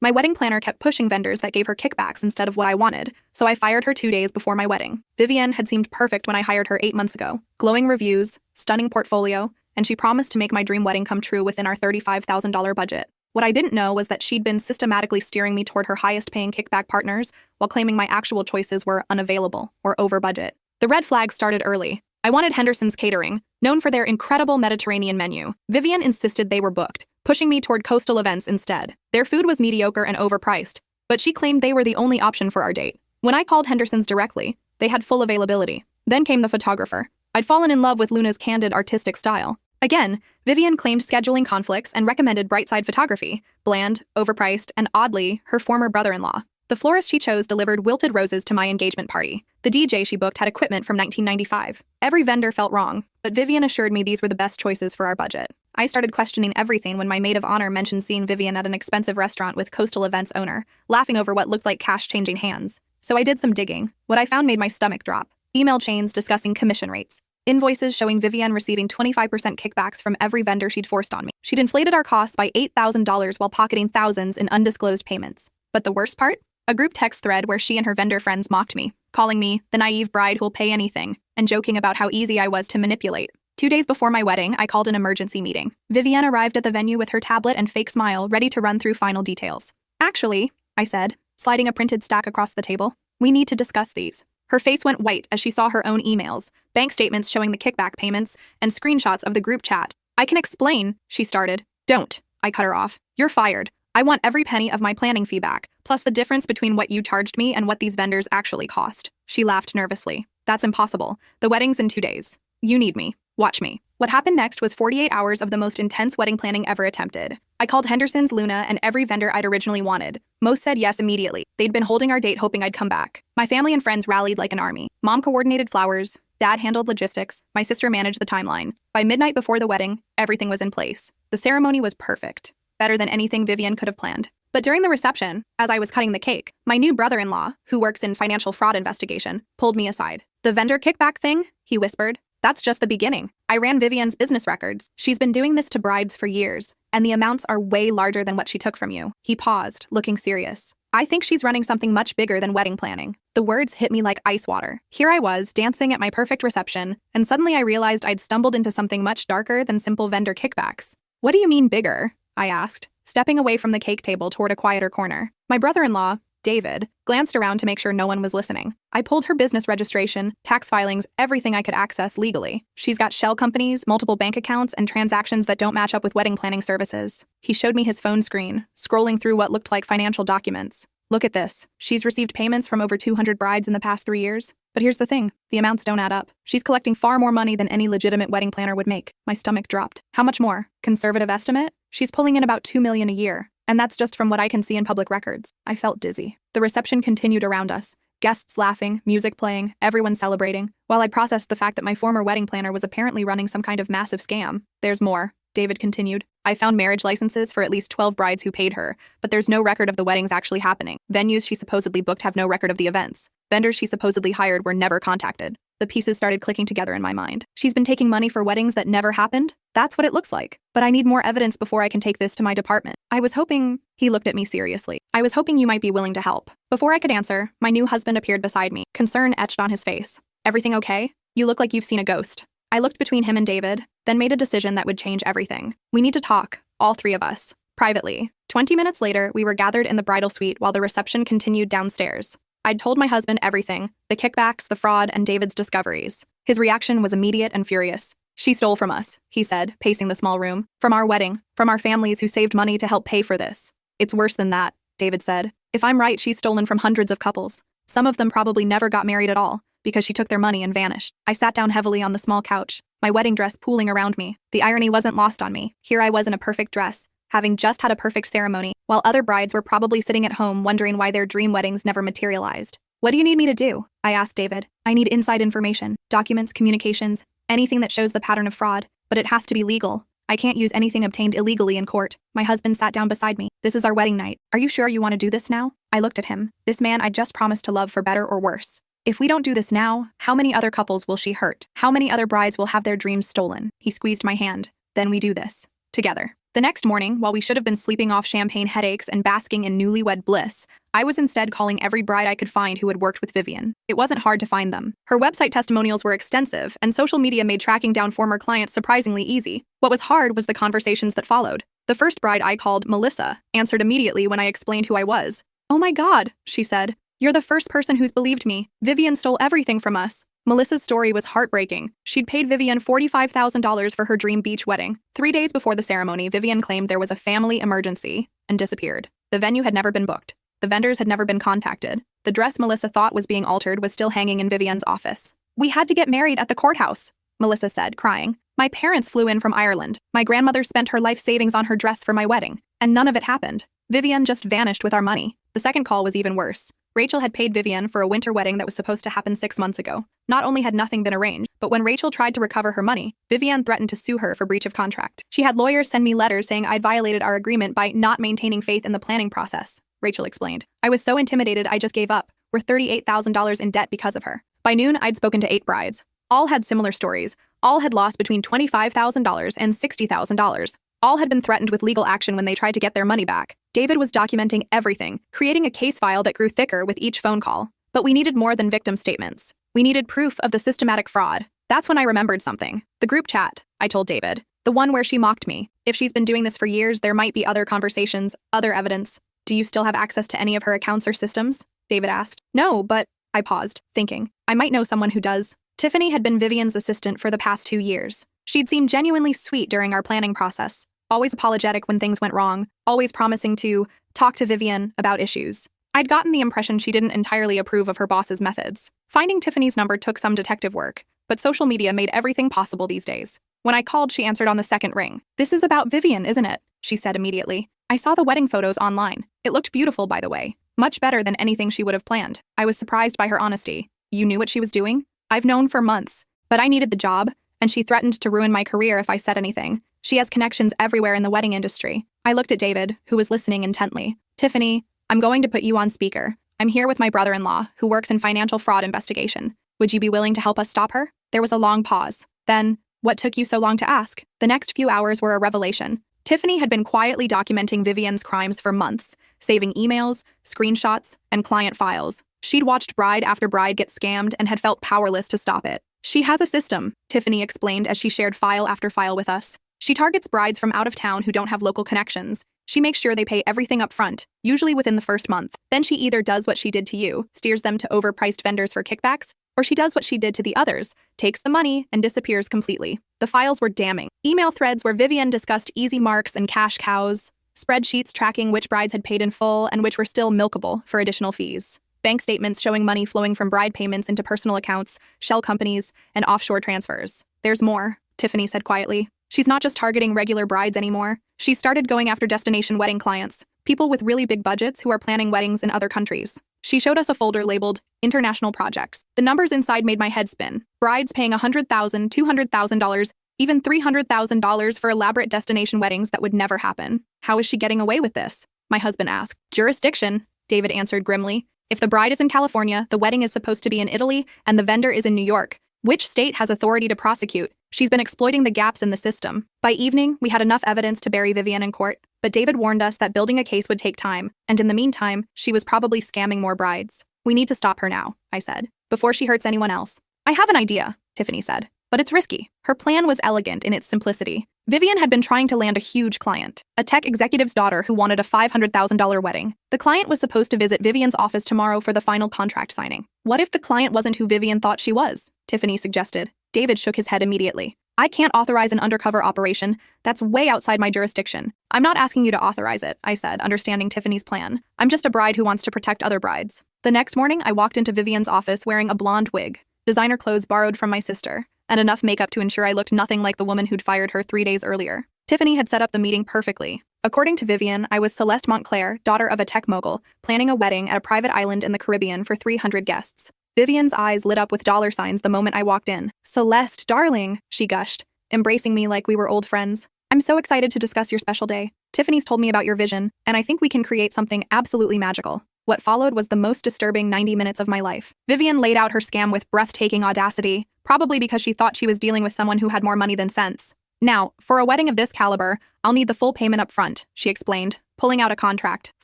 My wedding planner kept pushing vendors that gave her kickbacks instead of what I wanted, so I fired her 2 days before my wedding. Vivian had seemed perfect when I hired her 8 months ago. Glowing reviews, stunning portfolio, and she promised to make my dream wedding come true within our $35,000 budget. What I didn't know was that she'd been systematically steering me toward her highest-paying kickback partners while claiming my actual choices were unavailable or over budget. The red flags started early. I wanted Henderson's Catering, known for their incredible Mediterranean menu. Vivian insisted they were booked, pushing me toward coastal events instead. Their food was mediocre and overpriced, but she claimed they were the only option for our date. When I called Henderson's directly, they had full availability. Then came the photographer. I'd fallen in love with Luna's candid artistic style. Again, Vivian claimed scheduling conflicts and recommended Brightside Photography, bland, overpriced, and oddly, her former brother-in-law. The florist she chose delivered wilted roses to my engagement party. The DJ she booked had equipment from 1995. Every vendor felt wrong, but Vivian assured me these were the best choices for our budget. I started questioning everything when my maid of honor mentioned seeing Vivian at an expensive restaurant with Coastal Events owner, laughing over what looked like cash changing hands. So I did some digging. What I found made my stomach drop. Email chains discussing commission rates. Invoices showing Vivian receiving 25% kickbacks from every vendor she'd forced on me. She'd inflated our costs by $8,000 while pocketing thousands in undisclosed payments. But the worst part? A group text thread where she and her vendor friends mocked me, calling me the naive bride who'll pay anything, and joking about how easy I was to manipulate. 2 days before my wedding, I called an emergency meeting. Vivian arrived at the venue with her tablet and fake smile, ready to run through final details. Actually, I said, sliding a printed stack across the table, we need to discuss these. Her face went white as she saw her own emails, bank statements showing the kickback payments, and screenshots of the group chat. I can explain, she started. Don't, I cut her off. You're fired. I want every penny of my planning fee back, plus the difference between what you charged me and what these vendors actually cost. She laughed nervously. That's impossible. The wedding's in 2 days. You need me. Watch me. What happened next was 48 hours of the most intense wedding planning ever attempted. I called Henderson's, Luna, and every vendor I'd originally wanted. Most said yes immediately. They'd been holding our date hoping I'd come back. My family and friends rallied like an army. Mom coordinated flowers. Dad handled logistics. My sister managed the timeline. By midnight before the wedding, everything was in place. The ceremony was perfect. Better than anything Vivian could have planned. But during the reception, as I was cutting the cake, my new brother-in-law, who works in financial fraud investigation, pulled me aside. The vendor kickback thing? He whispered. That's just the beginning. I ran Vivian's business records. She's been doing this to brides for years, and the amounts are way larger than what she took from you. He paused, looking serious. I think she's running something much bigger than wedding planning. The words hit me like ice water. Here I was, dancing at my perfect reception, and suddenly I realized I'd stumbled into something much darker than simple vendor kickbacks. What do you mean bigger? I asked, stepping away from the cake table toward a quieter corner. My brother-in-law, David, glanced around to make sure no one was listening. I pulled her business registration, tax filings, everything I could access legally. She's got shell companies, multiple bank accounts, and transactions that don't match up with wedding planning services. He showed me his phone screen, scrolling through what looked like financial documents. Look at this. She's received payments from over 200 brides in the past 3 years. But here's the thing, the amounts don't add up. She's collecting far more money than any legitimate wedding planner would make. My stomach dropped. How much more? Conservative estimate? She's pulling in about $2 million a year. And that's just from what I can see in public records. I felt dizzy. The reception continued around us. Guests laughing, music playing, everyone celebrating, while I processed the fact that my former wedding planner was apparently running some kind of massive scam. There's more, David continued. I found marriage licenses for at least 12 brides who paid her, but there's no record of the weddings actually happening. Venues she supposedly booked have no record of the events. Vendors she supposedly hired were never contacted. The pieces started clicking together in my mind. She's been taking money for weddings that never happened? That's what it looks like. But I need more evidence before I can take this to my department. I was hoping... He looked at me seriously. I was hoping you might be willing to help. Before I could answer, my new husband appeared beside me, concern etched on his face. Everything okay? You look like you've seen a ghost. I looked between him and David, then made a decision that would change everything. We need to talk, all three of us, privately. 20 minutes later, we were gathered in the bridal suite while the reception continued downstairs. I'd told my husband everything, the kickbacks, the fraud, and David's discoveries. His reaction was immediate and furious. She stole from us, he said, pacing the small room. From our wedding, from our families who saved money to help pay for this. It's worse than that, David said. If I'm right, she's stolen from hundreds of couples. Some of them probably never got married at all, because she took their money and vanished. I sat down heavily on the small couch, my wedding dress pooling around me. The irony wasn't lost on me. Here I was in a perfect dress, having just had a perfect ceremony, while other brides were probably sitting at home wondering why their dream weddings never materialized. What do you need me to do? I asked David. I need inside information, documents, communications, anything that shows the pattern of fraud, but it has to be legal. I can't use anything obtained illegally in court. My husband sat down beside me. This is our wedding night. Are you sure you want to do this now? I looked at him. This man I just promised to love for better or worse. If we don't do this now, how many other couples will she hurt? How many other brides will have their dreams stolen? He squeezed my hand. Then we do this. Together. The next morning, while we should have been sleeping off champagne headaches and basking in newlywed bliss, I was instead calling every bride I could find who had worked with Vivian. It wasn't hard to find them. Her website testimonials were extensive, and social media made tracking down former clients surprisingly easy. What was hard was the conversations that followed. The first bride I called, Melissa, answered immediately when I explained who I was. "Oh my God," she said. "You're the first person who's believed me. Vivian stole everything from us." Melissa's story was heartbreaking. She'd paid Vivian $45,000 for her dream beach wedding. 3 days before the ceremony, Vivian claimed there was a family emergency and disappeared. The venue had never been booked. The vendors had never been contacted. The dress Melissa thought was being altered was still hanging in Vivian's office. "We had to get married at the courthouse," Melissa said, crying. "My parents flew in from Ireland. My grandmother spent her life savings on her dress for my wedding, and none of it happened. Vivian just vanished with our money." The second call was even worse. Rachel had paid Vivian for a winter wedding that was supposed to happen 6 months ago. Not only had nothing been arranged, but when Rachel tried to recover her money, Vivian threatened to sue her for breach of contract. "She had lawyers send me letters saying I'd violated our agreement by not maintaining faith in the planning process," Rachel explained. "I was so intimidated I just gave up. We're $38,000 in debt because of her." By noon, I'd spoken to 8 brides. All had similar stories. All had lost between $25,000 and $60,000. All had been threatened with legal action when they tried to get their money back. David was documenting everything, creating a case file that grew thicker with each phone call. But we needed more than victim statements. We needed proof of the systematic fraud. That's when I remembered something. The group chat, I told David. The one where she mocked me. If she's been doing this for years, there might be other conversations, other evidence. "Do you still have access to any of her accounts or systems?" David asked. "No, but..." I paused, thinking. I might know someone who does. Tiffany had been Vivian's assistant for the past 2 years. She'd seemed genuinely sweet during our planning process. Always apologetic when things went wrong, always promising to talk to Vivian about issues. I'd gotten the impression she didn't entirely approve of her boss's methods. Finding Tiffany's number took some detective work, but social media made everything possible these days. When I called, she answered on the second ring. "This is about Vivian, isn't it?" she said immediately. "I saw the wedding photos online. It looked beautiful, by the way. Much better than anything she would have planned." I was surprised by her honesty. "You knew what she was doing?" "I've known for months, but I needed the job, and she threatened to ruin my career if I said anything. She has connections everywhere in the wedding industry." I looked at David, who was listening intently. "Tiffany, I'm going to put you on speaker. I'm here with my brother-in-law, who works in financial fraud investigation. Would you be willing to help us stop her?" There was a long pause. Then, "What took you so long to ask?" The next few hours were a revelation. Tiffany had been quietly documenting Vivian's crimes for months, saving emails, screenshots, and client files. She'd watched bride after bride get scammed and had felt powerless to stop it. "She has a system," Tiffany explained as she shared file after file with us. "She targets brides from out of town who don't have local connections. She makes sure they pay everything up front, usually within the first month. Then she either does what she did to you, steers them to overpriced vendors for kickbacks, or she does what she did to the others, takes the money, and disappears completely." The files were damning. Email threads where Vivian discussed easy marks and cash cows, spreadsheets tracking which brides had paid in full and which were still milkable for additional fees, bank statements showing money flowing from bride payments into personal accounts, shell companies, and offshore transfers. "There's more," Tiffany said quietly. "She's not just targeting regular brides anymore. She started going after destination wedding clients, people with really big budgets who are planning weddings in other countries." She showed us a folder labeled International Projects. The numbers inside made my head spin. Brides paying $100,000, $200,000, even $300,000 for elaborate destination weddings that would never happen. "How is she getting away with this?" my husband asked. "Jurisdiction," David answered grimly. "If the bride is in California, the wedding is supposed to be in Italy, and the vendor is in New York. Which state has authority to prosecute? She's been exploiting the gaps in the system." By evening, we had enough evidence to bury Vivian in court, but David warned us that building a case would take time, and in the meantime, she was probably scamming more brides. "We need to stop her now," I said, "before she hurts anyone else." "I have an idea," Tiffany said, "but it's risky." Her plan was elegant in its simplicity. Vivian had been trying to land a huge client, a tech executive's daughter who wanted a $500,000 wedding. The client was supposed to visit Vivian's office tomorrow for the final contract signing. "What if the client wasn't who Vivian thought she was?" Tiffany suggested. David shook his head immediately. "I can't authorize an undercover operation. That's way outside my jurisdiction." "I'm not asking you to authorize it," I said, understanding Tiffany's plan. "I'm just a bride who wants to protect other brides." The next morning, I walked into Vivian's office wearing a blonde wig, designer clothes borrowed from my sister, and enough makeup to ensure I looked nothing like the woman who'd fired her 3 days earlier. Tiffany had set up the meeting perfectly. According to Vivian, I was Celeste Montclair, daughter of a tech mogul, planning a wedding at a private island in the Caribbean for 300 guests. Vivian's eyes lit up with dollar signs the moment I walked in. "Celeste, darling," she gushed, embracing me like we were old friends. "I'm so excited to discuss your special day. Tiffany's told me about your vision, and I think we can create something absolutely magical." What followed was the most disturbing 90 minutes of my life. Vivian laid out her scam with breathtaking audacity, probably because she thought she was dealing with someone who had more money than sense. Now, for a wedding of this caliber, I'll need the full payment up front, she explained, pulling out a contract.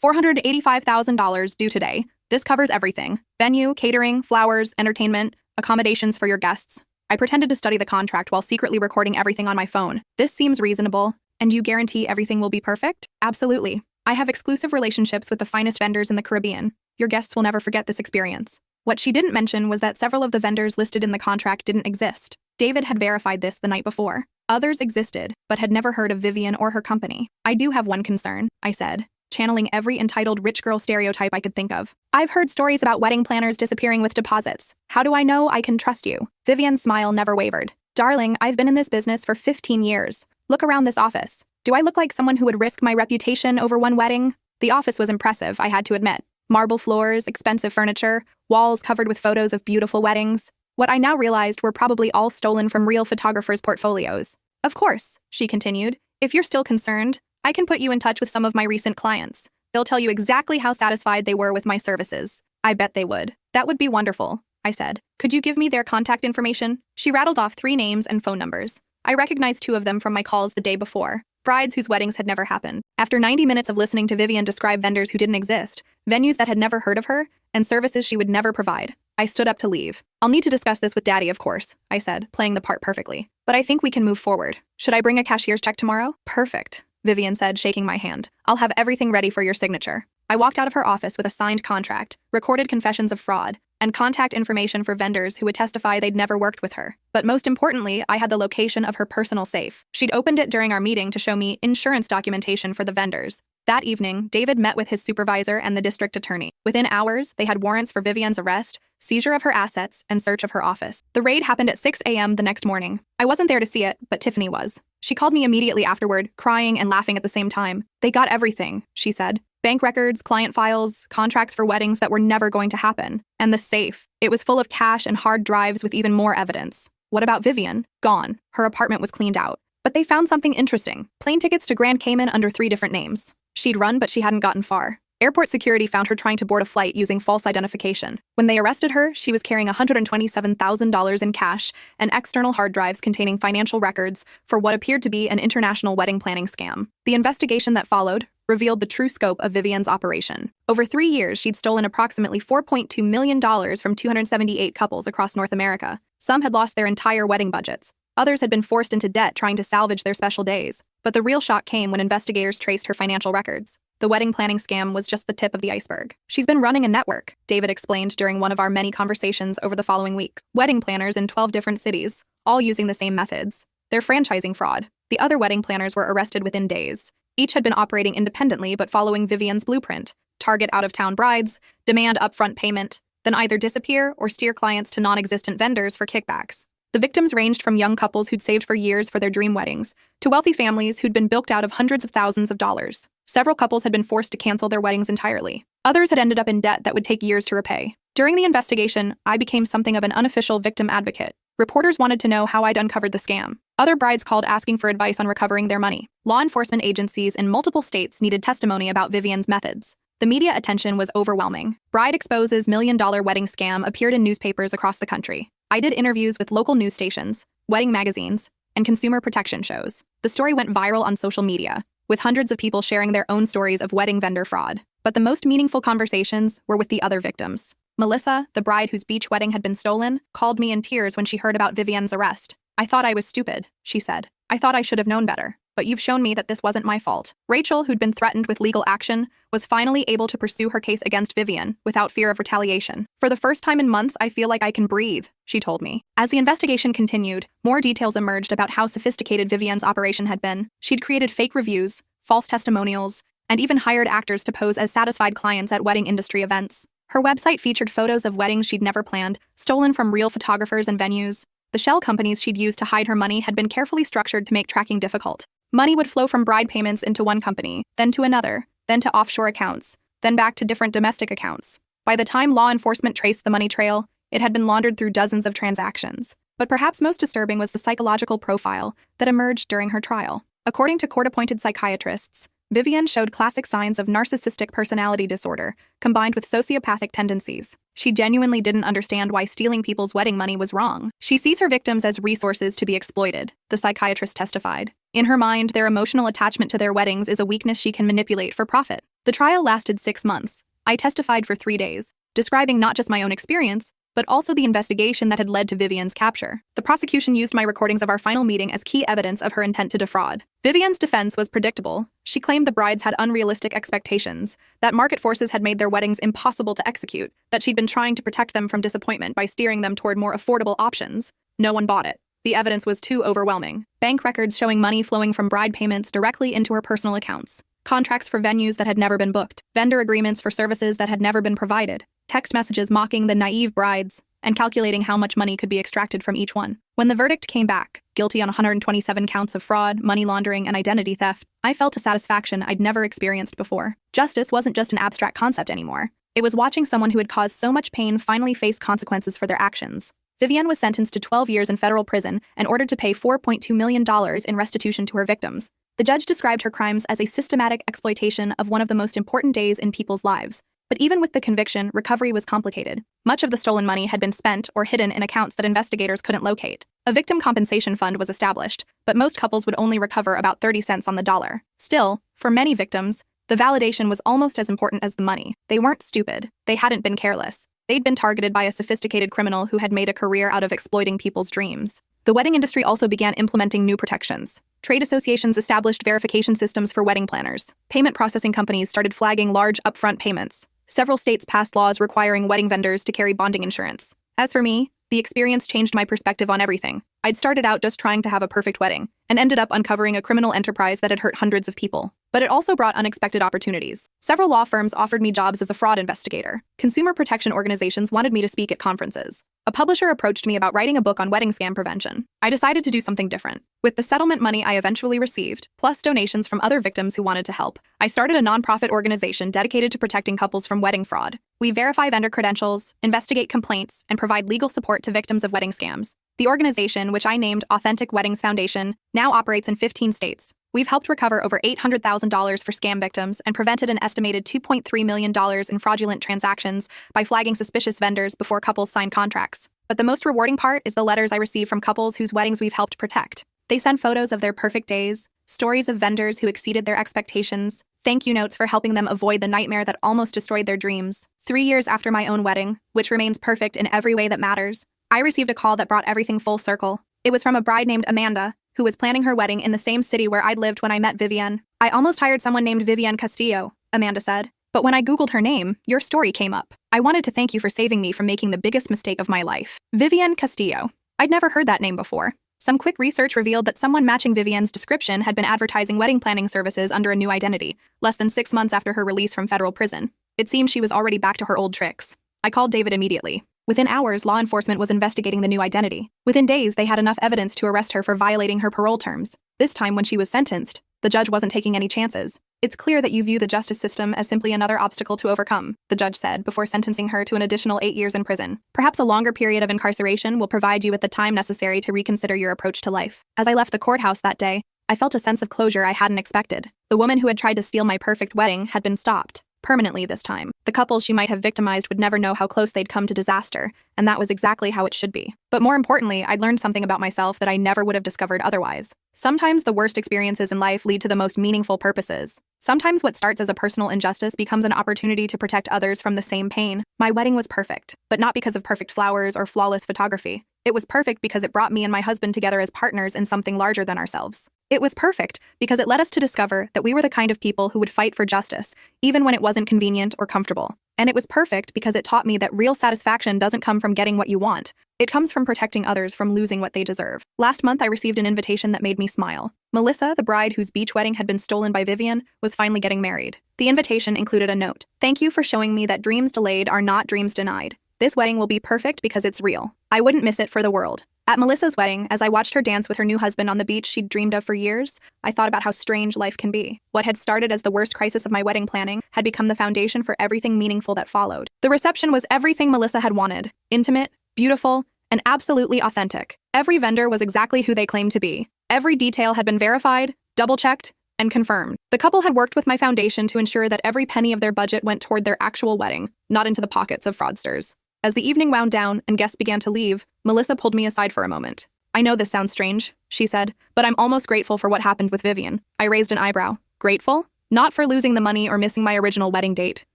$485,000 due today. This covers everything. Venue, catering, flowers, entertainment, accommodations for your guests. I pretended to study the contract while secretly recording everything on my phone. This seems reasonable. And you guarantee everything will be perfect? Absolutely. I have exclusive relationships with the finest vendors in the Caribbean. Your guests will never forget this experience. What she didn't mention was that several of the vendors listed in the contract didn't exist. David had verified this the night before. Others existed, but had never heard of Vivian or her company. I do have one concern, I said, channeling every entitled rich girl stereotype I could think of. I've heard stories about wedding planners disappearing with deposits. How do I know I can trust you? Vivian's smile never wavered. Darling, I've been in this business for 15 years. Look around this office. Do I look like someone who would risk my reputation over one wedding? The office was impressive, I had to admit. Marble floors, expensive furniture, walls covered with photos of beautiful weddings. What I now realized were probably all stolen from real photographers' portfolios. Of course, she continued, if you're still concerned, I can put you in touch with some of my recent clients. They'll tell you exactly how satisfied they were with my services. I bet they would. That would be wonderful, I said. Could you give me their contact information? She rattled off 3 names and phone numbers. I recognized 2 of them from my calls the day before. Brides whose weddings had never happened. After 90 minutes of listening to Vivian describe vendors who didn't exist, venues that had never heard of her, and services she would never provide, I stood up to leave. I'll need to discuss this with Daddy, of course, I said, playing the part perfectly. But I think we can move forward. Should I bring a cashier's check tomorrow? Perfect, Vivian said, shaking my hand. I'll have everything ready for your signature. I walked out of her office with a signed contract, recorded confessions of fraud, and contact information for vendors who would testify they'd never worked with her. But most importantly, I had the location of her personal safe. She'd opened it during our meeting to show me insurance documentation for the vendors. That evening, David met with his supervisor and the district attorney. Within hours, they had warrants for Vivian's arrest, seizure of her assets, and search of her office. The raid happened at 6 a.m. the next morning. I wasn't there to see it, but Tiffany was. She called me immediately afterward, crying and laughing at the same time. They got everything, she said. Bank records, client files, contracts for weddings that were never going to happen. And the safe. It was full of cash and hard drives with even more evidence. What about Vivian? Gone. Her apartment was cleaned out. But they found something interesting. Plane tickets to Grand Cayman under 3 different names. She'd run, but she hadn't gotten far. Airport security found her trying to board a flight using false identification. When they arrested her, she was carrying $127,000 in cash and external hard drives containing financial records for what appeared to be an international wedding planning scam. The investigation that followed revealed the true scope of Vivian's operation. Over 3 years, she'd stolen approximately $4.2 million from 278 couples across North America. Some had lost their entire wedding budgets. Others had been forced into debt trying to salvage their special days. But the real shock came when investigators traced her financial records. The wedding planning scam was just the tip of the iceberg. She's been running a network, David explained during one of our many conversations over the following weeks. Wedding planners in 12 different cities, all using the same methods. They're franchising fraud. The other wedding planners were arrested within days. Each had been operating independently but following Vivian's blueprint. Target out-of-town brides, demand upfront payment, then either disappear or steer clients to non-existent vendors for kickbacks. The victims ranged from young couples who'd saved for years for their dream weddings to wealthy families who'd been bilked out of hundreds of thousands of dollars. Several couples had been forced to cancel their weddings entirely. Others had ended up in debt that would take years to repay. During the investigation, I became something of an unofficial victim advocate. Reporters wanted to know how I'd uncovered the scam. Other brides called asking for advice on recovering their money. Law enforcement agencies in multiple states needed testimony about Vivian's methods. The media attention was overwhelming. Bride Exposes $1 million wedding scam appeared in newspapers across the country. I did interviews with local news stations, wedding magazines, and consumer protection shows. The story went viral on social media, with hundreds of people sharing their own stories of wedding vendor fraud. But the most meaningful conversations were with the other victims. Melissa, the bride whose beach wedding had been stolen, called me in tears when she heard about Vivian's arrest. I thought I was stupid, she said. I thought I should have known better. But you've shown me that this wasn't my fault. Rachel, who'd been threatened with legal action, was finally able to pursue her case against Vivian without fear of retaliation. For the first time in months, I feel like I can breathe, she told me. As the investigation continued, more details emerged about how sophisticated Vivian's operation had been. She'd created fake reviews, false testimonials, and even hired actors to pose as satisfied clients at wedding industry events. Her website featured photos of weddings she'd never planned, stolen from real photographers and venues. The shell companies she'd used to hide her money had been carefully structured to make tracking difficult. Money would flow from bride payments into one company, then to another, then to offshore accounts, then back to different domestic accounts. By the time law enforcement traced the money trail, it had been laundered through dozens of transactions. But perhaps most disturbing was the psychological profile that emerged during her trial. According to court-appointed psychiatrists, Vivian showed classic signs of narcissistic personality disorder, combined with sociopathic tendencies. She genuinely didn't understand why stealing people's wedding money was wrong. She sees her victims as resources to be exploited, the psychiatrist testified. In her mind, their emotional attachment to their weddings is a weakness she can manipulate for profit. The trial lasted 6 months. I testified for 3 days, describing not just my own experience, but also the investigation that had led to Vivian's capture. The prosecution used my recordings of our final meeting as key evidence of her intent to defraud. Vivian's defense was predictable. She claimed the brides had unrealistic expectations, that market forces had made their weddings impossible to execute, that she'd been trying to protect them from disappointment by steering them toward more affordable options. No one bought it. The evidence was too overwhelming. Bank records showing money flowing from bride payments directly into her personal accounts. Contracts for venues that had never been booked. Vendor agreements for services that had never been provided. Text messages mocking the naive brides and calculating how much money could be extracted from each one. When the verdict came back, guilty on 127 counts of fraud, money laundering, and identity theft, I felt a satisfaction I'd never experienced before. Justice wasn't just an abstract concept anymore. It was watching someone who had caused so much pain finally face consequences for their actions. Vivian was sentenced to 12 years in federal prison and ordered to pay $4.2 million in restitution to her victims. The judge described her crimes as a systematic exploitation of one of the most important days in people's lives. But even with the conviction, recovery was complicated. Much of the stolen money had been spent or hidden in accounts that investigators couldn't locate. A victim compensation fund was established, but most couples would only recover about 30 cents on the dollar. Still, for many victims, the validation was almost as important as the money. They weren't stupid. They hadn't been careless. They'd been targeted by a sophisticated criminal who had made a career out of exploiting people's dreams. The wedding industry also began implementing new protections. Trade associations established verification systems for wedding planners. Payment processing companies started flagging large upfront payments. Several states passed laws requiring wedding vendors to carry bonding insurance. As for me, the experience changed my perspective on everything. I'd started out just trying to have a perfect wedding, and ended up uncovering a criminal enterprise that had hurt hundreds of people. But it also brought unexpected opportunities. Several law firms offered me jobs as a fraud investigator. Consumer protection organizations wanted me to speak at conferences. A publisher approached me about writing a book on wedding scam prevention. I decided to do something different. With the settlement money I eventually received, plus donations from other victims who wanted to help, I started a nonprofit organization dedicated to protecting couples from wedding fraud. We verify vendor credentials, investigate complaints, and provide legal support to victims of wedding scams. The organization, which I named Authentic Weddings Foundation, now operates in 15 states. We've helped recover over $800,000 for scam victims and prevented an estimated $2.3 million in fraudulent transactions by flagging suspicious vendors before couples sign contracts. But the most rewarding part is the letters I receive from couples whose weddings we've helped protect. They send photos of their perfect days, stories of vendors who exceeded their expectations, thank you notes for helping them avoid the nightmare that almost destroyed their dreams. 3 years after my own wedding, which remains perfect in every way that matters, I received a call that brought everything full circle. It was from a bride named Amanda, who was planning her wedding in the same city where I'd lived when I met Vivian. I almost hired someone named Vivian Castillo, Amanda said. But when I Googled her name, your story came up. I wanted to thank you for saving me from making the biggest mistake of my life. Vivian Castillo. I'd never heard that name before. Some quick research revealed that someone matching Vivian's description had been advertising wedding planning services under a new identity, less than 6 months after her release from federal prison. It seemed she was already back to her old tricks. I called David immediately. Within hours, law enforcement was investigating the new identity. Within days, they had enough evidence to arrest her for violating her parole terms. This time, when she was sentenced, the judge wasn't taking any chances. It's clear that you view the justice system as simply another obstacle to overcome, the judge said before sentencing her to an additional 8 years in prison. Perhaps a longer period of incarceration will provide you with the time necessary to reconsider your approach to life. As I left the courthouse that day, I felt a sense of closure I hadn't expected. The woman who had tried to steal my perfect wedding had been stopped. Permanently this time. The couples she might have victimized would never know how close they'd come to disaster, and that was exactly how it should be. But more importantly, I'd learned something about myself that I never would have discovered otherwise. Sometimes the worst experiences in life lead to the most meaningful purposes. Sometimes what starts as a personal injustice becomes an opportunity to protect others from the same pain. My wedding was perfect, but not because of perfect flowers or flawless photography. It was perfect because it brought me and my husband together as partners in something larger than ourselves. It was perfect because it led us to discover that we were the kind of people who would fight for justice, even when it wasn't convenient or comfortable. And it was perfect because it taught me that real satisfaction doesn't come from getting what you want. It comes from protecting others from losing what they deserve. Last month, I received an invitation that made me smile. Melissa, the bride whose beach wedding had been stolen by Vivian, was finally getting married. The invitation included a note. Thank you for showing me that dreams delayed are not dreams denied. This wedding will be perfect because it's real. I wouldn't miss it for the world. At Melissa's wedding, as I watched her dance with her new husband on the beach she'd dreamed of for years, I thought about how strange life can be. What had started as the worst crisis of my wedding planning had become the foundation for everything meaningful that followed. The reception was everything Melissa had wanted. Intimate, beautiful, and absolutely authentic. Every vendor was exactly who they claimed to be. Every detail had been verified, double-checked, and confirmed. The couple had worked with my foundation to ensure that every penny of their budget went toward their actual wedding, not into the pockets of fraudsters. As the evening wound down and guests began to leave, Melissa pulled me aside for a moment. I know this sounds strange, she said, but I'm almost grateful for what happened with Vivian. I raised an eyebrow. Grateful? Not for losing the money or missing my original wedding date,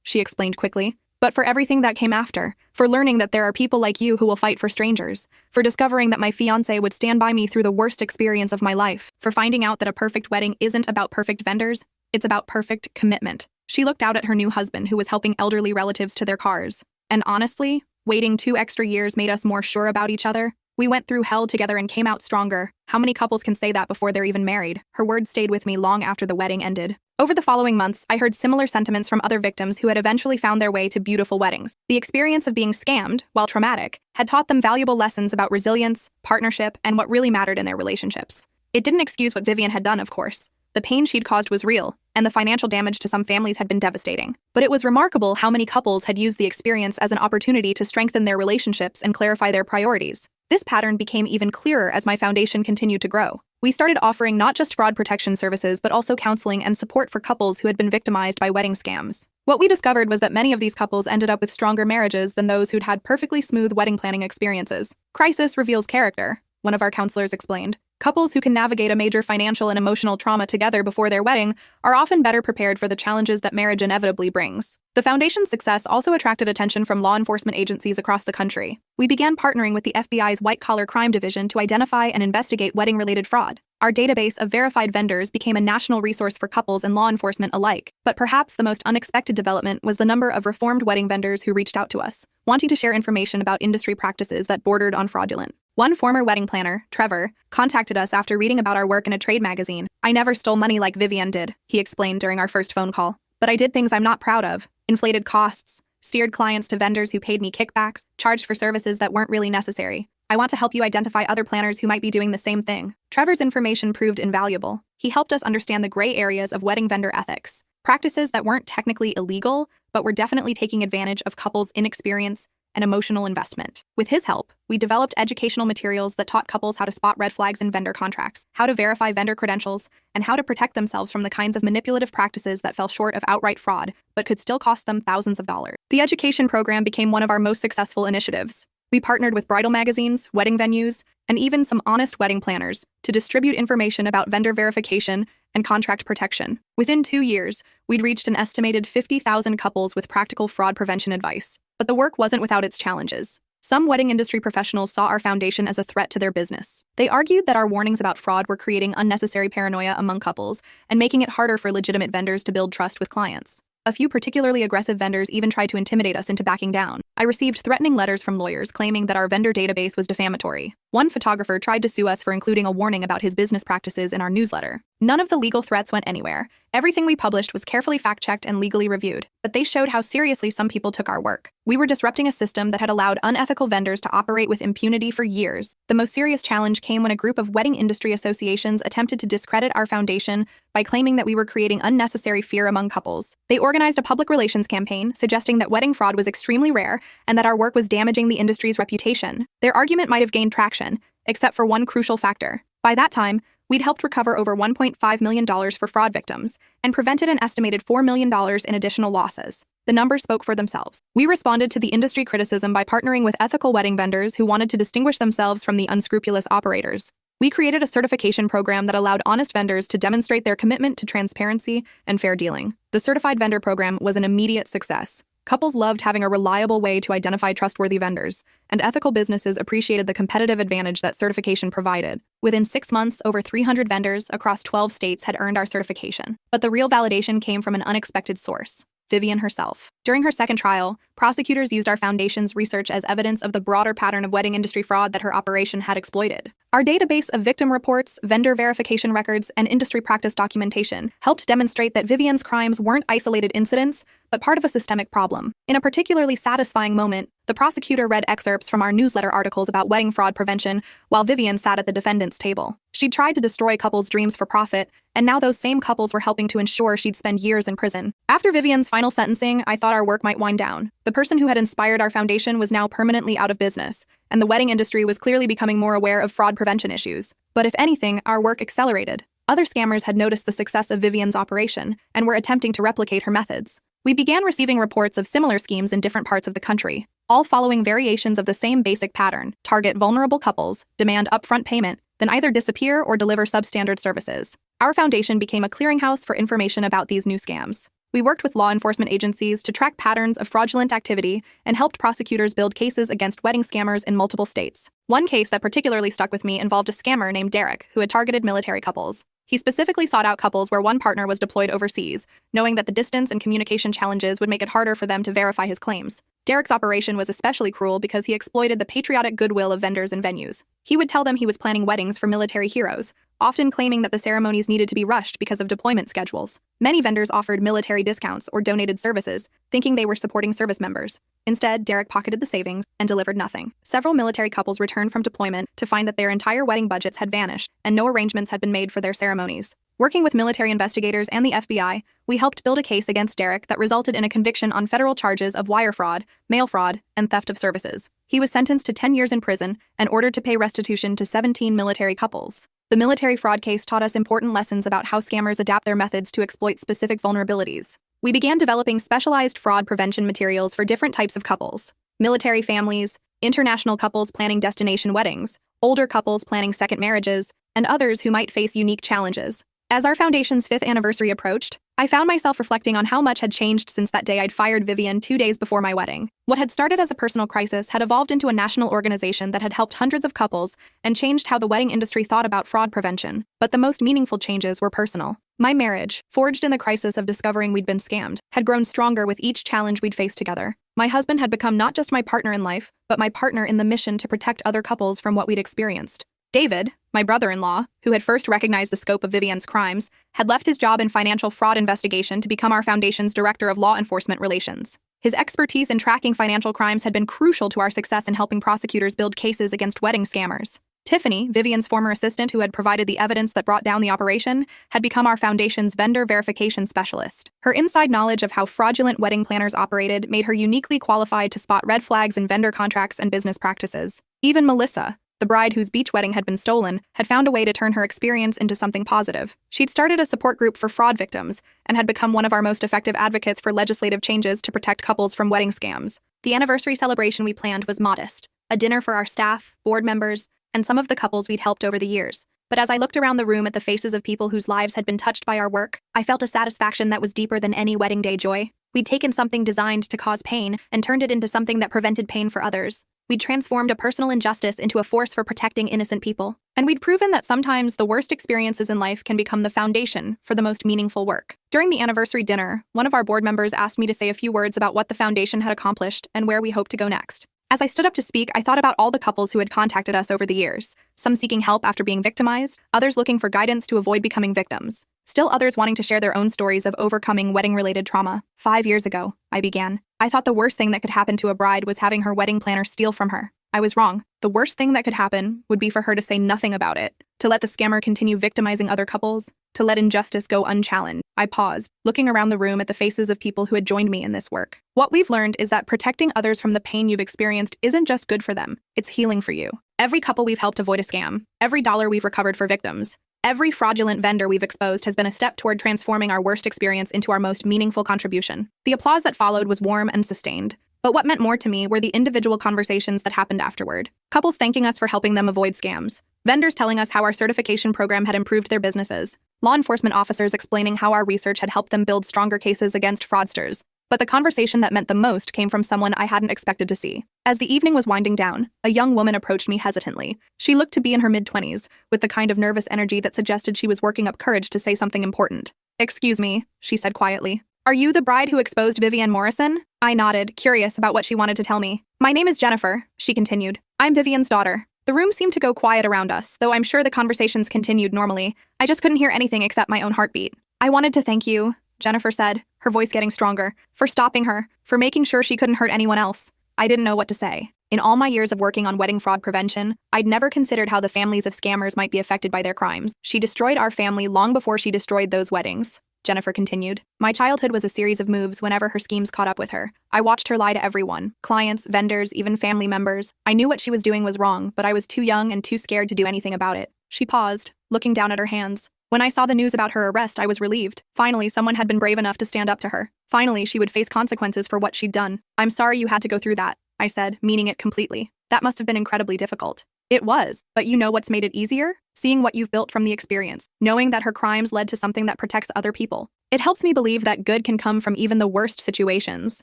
she explained quickly, but for everything that came after, for learning that there are people like you who will fight for strangers, for discovering that my fiancé would stand by me through the worst experience of my life, for finding out that a perfect wedding isn't about perfect vendors, it's about perfect commitment. She looked out at her new husband who was helping elderly relatives to their cars. And honestly, waiting 2 extra years made us more sure about each other. We went through hell together and came out stronger. How many couples can say that before they're even married? Her words stayed with me long after the wedding ended. Over the following months, I heard similar sentiments from other victims who had eventually found their way to beautiful weddings. The experience of being scammed, while traumatic, had taught them valuable lessons about resilience, partnership, and what really mattered in their relationships. It didn't excuse what Vivian had done, of course. The pain she'd caused was real, and the financial damage to some families had been devastating. But it was remarkable how many couples had used the experience as an opportunity to strengthen their relationships and clarify their priorities. This pattern became even clearer as my foundation continued to grow. We started offering not just fraud protection services, but also counseling and support for couples who had been victimized by wedding scams. What we discovered was that many of these couples ended up with stronger marriages than those who'd had perfectly smooth wedding planning experiences. Crisis reveals character, one of our counselors explained. Couples who can navigate a major financial and emotional trauma together before their wedding are often better prepared for the challenges that marriage inevitably brings. The foundation's success also attracted attention from law enforcement agencies across the country. We began partnering with the FBI's white-collar crime division to identify and investigate wedding-related fraud. Our database of verified vendors became a national resource for couples and law enforcement alike. But perhaps the most unexpected development was the number of reformed wedding vendors who reached out to us, wanting to share information about industry practices that bordered on fraudulent. One former wedding planner, Trevor, contacted us after reading about our work in a trade magazine. I never stole money like Vivian did, he explained during our first phone call. But I did things I'm not proud of. Inflated costs, steered clients to vendors who paid me kickbacks, charged for services that weren't really necessary. I want to help you identify other planners who might be doing the same thing. Trevor's information proved invaluable. He helped us understand the gray areas of wedding vendor ethics, practices that weren't technically illegal, but were definitely taking advantage of couples' inexperience and emotional investment. With his help, we developed educational materials that taught couples how to spot red flags in vendor contracts, how to verify vendor credentials, and how to protect themselves from the kinds of manipulative practices that fell short of outright fraud, but could still cost them thousands of dollars. The education program became one of our most successful initiatives. We partnered with bridal magazines, wedding venues, and even some honest wedding planners to distribute information about vendor verification and contract protection. Within 2 years, we'd reached an estimated 50,000 couples with practical fraud prevention advice. But the work wasn't without its challenges. Some wedding industry professionals saw our foundation as a threat to their business. They argued that our warnings about fraud were creating unnecessary paranoia among couples and making it harder for legitimate vendors to build trust with clients. A few particularly aggressive vendors even tried to intimidate us into backing down. I received threatening letters from lawyers claiming that our vendor database was defamatory. One photographer tried to sue us for including a warning about his business practices in our newsletter. None of the legal threats went anywhere. Everything we published was carefully fact-checked and legally reviewed, but they showed how seriously some people took our work. We were disrupting a system that had allowed unethical vendors to operate with impunity for years. The most serious challenge came when a group of wedding industry associations attempted to discredit our foundation by claiming that we were creating unnecessary fear among couples. They organized a public relations campaign suggesting that wedding fraud was extremely rare and that our work was damaging the industry's reputation. Their argument might have gained traction, except for one crucial factor. By that time, we'd helped recover over $1.5 million for fraud victims and prevented an estimated $4 million in additional losses. The numbers spoke for themselves. We responded to the industry criticism by partnering with ethical wedding vendors who wanted to distinguish themselves from the unscrupulous operators. We created a certification program that allowed honest vendors to demonstrate their commitment to transparency and fair dealing. The certified vendor program was an immediate success. Couples loved having a reliable way to identify trustworthy vendors, and ethical businesses appreciated the competitive advantage that certification provided. Within 6 months, over 300 vendors across 12 states had earned our certification. But the real validation came from an unexpected source: Vivian herself. During her second trial, prosecutors used our foundation's research as evidence of the broader pattern of wedding industry fraud that her operation had exploited. Our database of victim reports, vendor verification records, and industry practice documentation helped demonstrate that Vivian's crimes weren't isolated incidents, but part of a systemic problem. In a particularly satisfying moment, the prosecutor read excerpts from our newsletter articles about wedding fraud prevention while Vivian sat at the defendant's table. She'd tried to destroy couples' dreams for profit, and now those same couples were helping to ensure she'd spend years in prison. After Vivian's final sentencing, I thought our work might wind down. The person who had inspired our foundation was now permanently out of business, and the wedding industry was clearly becoming more aware of fraud prevention issues. But if anything, our work accelerated. Other scammers had noticed the success of Vivian's operation and were attempting to replicate her methods. We began receiving reports of similar schemes in different parts of the country. all following variations of the same basic pattern: target vulnerable couples, demand upfront payment, then either disappear or deliver substandard services. Our foundation became a clearinghouse for information about these new scams. We worked with law enforcement agencies to track patterns of fraudulent activity and helped prosecutors build cases against wedding scammers in multiple states. One case that particularly stuck with me involved a scammer named Derek who had targeted military couples. He specifically sought out couples where one partner was deployed overseas, knowing that the distance and communication challenges would make it harder for them to verify his claims. Derek's operation was especially cruel because he exploited the patriotic goodwill of vendors and venues. He would tell them he was planning weddings for military heroes, often claiming that the ceremonies needed to be rushed because of deployment schedules. Many vendors offered military discounts or donated services, thinking they were supporting service members. Instead, Derek pocketed the savings and delivered nothing. Several military couples returned from deployment to find that their entire wedding budgets had vanished and no arrangements had been made for their ceremonies. Working with military investigators and the FBI, we helped build a case against Derek that resulted in a conviction on federal charges of wire fraud, mail fraud, and theft of services. He was sentenced to 10 years in prison and ordered to pay restitution to 17 military couples. The military fraud case taught us important lessons about how scammers adapt their methods to exploit specific vulnerabilities. We began developing specialized fraud prevention materials for different types of couples: military families, international couples planning destination weddings, older couples planning second marriages, and others who might face unique challenges. As our foundation's 5th anniversary approached, I found myself reflecting on how much had changed since that day I'd fired Vivian 2 days before my wedding. What had started as a personal crisis had evolved into a national organization that had helped hundreds of couples and changed how the wedding industry thought about fraud prevention. But the most meaningful changes were personal. My marriage, forged in the crisis of discovering we'd been scammed, had grown stronger with each challenge we'd faced together. My husband had become not just my partner in life, but my partner in the mission to protect other couples from what we'd experienced. David, my brother-in-law, who had first recognized the scope of Vivian's crimes, had left his job in financial fraud investigation to become our foundation's director of law enforcement relations. His expertise in tracking financial crimes had been crucial to our success in helping prosecutors build cases against wedding scammers. Tiffany, Vivian's former assistant who had provided the evidence that brought down the operation, had become our foundation's vendor verification specialist. Her inside knowledge of how fraudulent wedding planners operated made her uniquely qualified to spot red flags in vendor contracts and business practices. Even Melissa, the bride whose beach wedding had been stolen, had found a way to turn her experience into something positive. She'd started a support group for fraud victims and had become one of our most effective advocates for legislative changes to protect couples from wedding scams. The anniversary celebration we planned was modest: a dinner for our staff, board members, and some of the couples we'd helped over the years. But as I looked around the room at the faces of people whose lives had been touched by our work, I felt a satisfaction that was deeper than any wedding day joy. We'd taken something designed to cause pain and turned it into something that prevented pain for others. We'd transformed a personal injustice into a force for protecting innocent people. And we'd proven that sometimes the worst experiences in life can become the foundation for the most meaningful work. During the anniversary dinner, one of our board members asked me to say a few words about what the foundation had accomplished and where we hope to go next. As I stood up to speak, I thought about all the couples who had contacted us over the years, some seeking help after being victimized, others looking for guidance to avoid becoming victims, still others wanting to share their own stories of overcoming wedding-related trauma. 5 years ago, I began. I thought the worst thing that could happen to a bride was having her wedding planner steal from her. I was wrong. The worst thing that could happen would be for her to say nothing about it, to let the scammer continue victimizing other couples, to let injustice go unchallenged. I paused, looking around the room at the faces of people who had joined me in this work. What we've learned is that protecting others from the pain you've experienced isn't just good for them, it's healing for you. Every couple we've helped avoid a scam, every dollar we've recovered for victims, every fraudulent vendor we've exposed has been a step toward transforming our worst experience into our most meaningful contribution. The applause that followed was warm and sustained. But what meant more to me were the individual conversations that happened afterward. Couples thanking us for helping them avoid scams, vendors telling us how our certification program had improved their businesses, law enforcement officers explaining how our research had helped them build stronger cases against fraudsters. But the conversation that meant the most came from someone I hadn't expected to see. As the evening was winding down, a young woman approached me hesitantly. She looked to be in her mid-20s, with the kind of nervous energy that suggested she was working up courage to say something important. "Excuse me," she said quietly. "Are you the bride who exposed Vivian Morrison?" I nodded, curious about what she wanted to tell me. "My name is Jennifer," she continued. "I'm Vivian's daughter." The room seemed to go quiet around us, though I'm sure the conversations continued normally. I just couldn't hear anything except my own heartbeat. "I wanted to thank you," Jennifer said, her voice getting stronger, "for stopping her, for making sure she couldn't hurt anyone else." I didn't know what to say. In all my years of working on wedding fraud prevention, I'd never considered how the families of scammers might be affected by their crimes. "She destroyed our family long before she destroyed those weddings," Jennifer continued. "My childhood was a series of moves whenever her schemes caught up with her. I watched her lie to everyone, clients, vendors, even family members. I knew what she was doing was wrong, but I was too young and too scared to do anything about it." She paused, looking down at her hands. "When I saw the news about her arrest, I was relieved. Finally, someone had been brave enough to stand up to her. Finally, she would face consequences for what she'd done. I'm sorry you had to go through that," I said, meaning it completely. That must have been incredibly difficult. It was, but you know what's made it easier? Seeing what you've built from the experience, knowing that her crimes led to something that protects other people. It helps me believe that good can come from even the worst situations.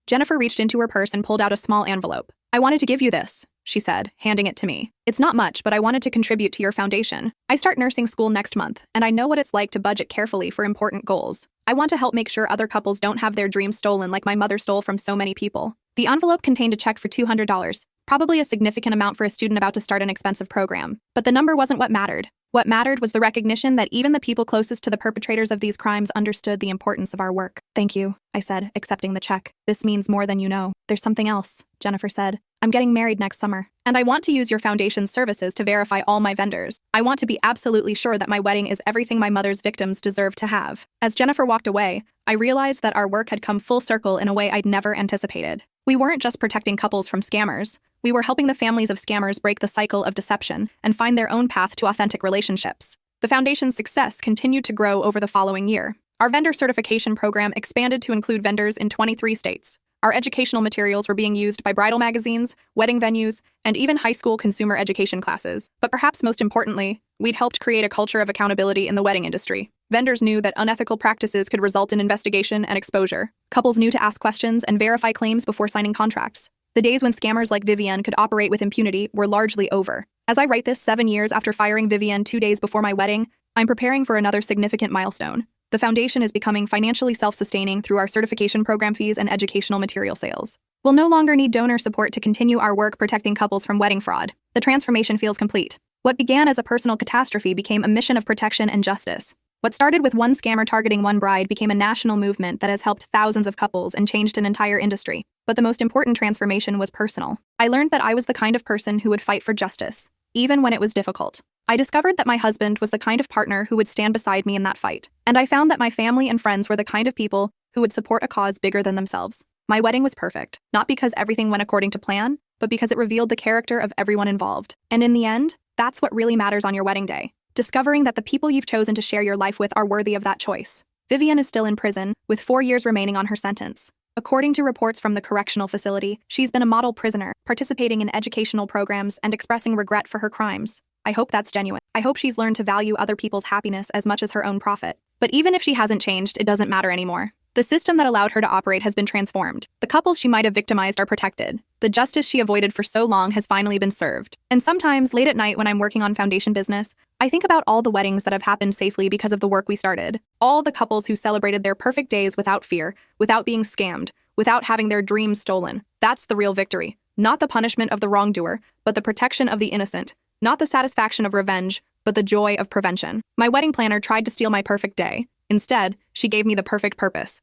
Jennifer reached into her purse and pulled out a small envelope. I wanted to give you this, she said, handing it to me. It's not much, but I wanted to contribute to your foundation. I start nursing school next month, and I know what it's like to budget carefully for important goals. I want to help make sure other couples don't have their dreams stolen like my mother stole from so many people. The envelope contained a check for $200, probably a significant amount for a student about to start an expensive program. But the number wasn't what mattered. What mattered was the recognition that even the people closest to the perpetrators of these crimes understood the importance of our work. Thank you, I said, accepting the check. This means more than you know. There's something else, Jennifer said. I'm getting married next summer, and I want to use your foundation's services to verify all my vendors. I want to be absolutely sure that my wedding is everything my mother's victims deserve to have. As Jennifer walked away, I realized that our work had come full circle in a way I'd never anticipated. We weren't just protecting couples from scammers. We were helping the families of scammers break the cycle of deception and find their own path to authentic relationships. The foundation's success continued to grow over the following year. Our vendor certification program expanded to include vendors in 23 states. Our educational materials were being used by bridal magazines, wedding venues, and even high school consumer education classes. But perhaps most importantly, we'd helped create a culture of accountability in the wedding industry. Vendors knew that unethical practices could result in investigation and exposure. Couples knew to ask questions and verify claims before signing contracts. The days when scammers like Vivian could operate with impunity were largely over. As I write this 7 years after firing Vivian 2 days before my wedding, I'm preparing for another significant milestone. The foundation is becoming financially self-sustaining through our certification program fees and educational material sales. We'll no longer need donor support to continue our work protecting couples from wedding fraud. The transformation feels complete. What began as a personal catastrophe became a mission of protection and justice. What started with one scammer targeting one bride became a national movement that has helped thousands of couples and changed an entire industry. But the most important transformation was personal. I learned that I was the kind of person who would fight for justice, even when it was difficult. I discovered that my husband was the kind of partner who would stand beside me in that fight. And I found that my family and friends were the kind of people who would support a cause bigger than themselves. My wedding was perfect, not because everything went according to plan, but because it revealed the character of everyone involved. And in the end, that's what really matters on your wedding day. Discovering that the people you've chosen to share your life with are worthy of that choice. Vivian is still in prison, with 4 years remaining on her sentence. According to reports from the correctional facility, she's been a model prisoner, participating in educational programs and expressing regret for her crimes. I hope that's genuine. I hope she's learned to value other people's happiness as much as her own profit. But even if she hasn't changed, it doesn't matter anymore. The system that allowed her to operate has been transformed. The couples she might have victimized are protected. The justice she avoided for so long has finally been served. And sometimes, late at night when I'm working on foundation business, I think about all the weddings that have happened safely because of the work we started. All the couples who celebrated their perfect days without fear, without being scammed, without having their dreams stolen. That's the real victory. Not the punishment of the wrongdoer, but the protection of the innocent. Not the satisfaction of revenge, but the joy of prevention. My wedding planner tried to steal my perfect day. Instead, she gave me the perfect purpose.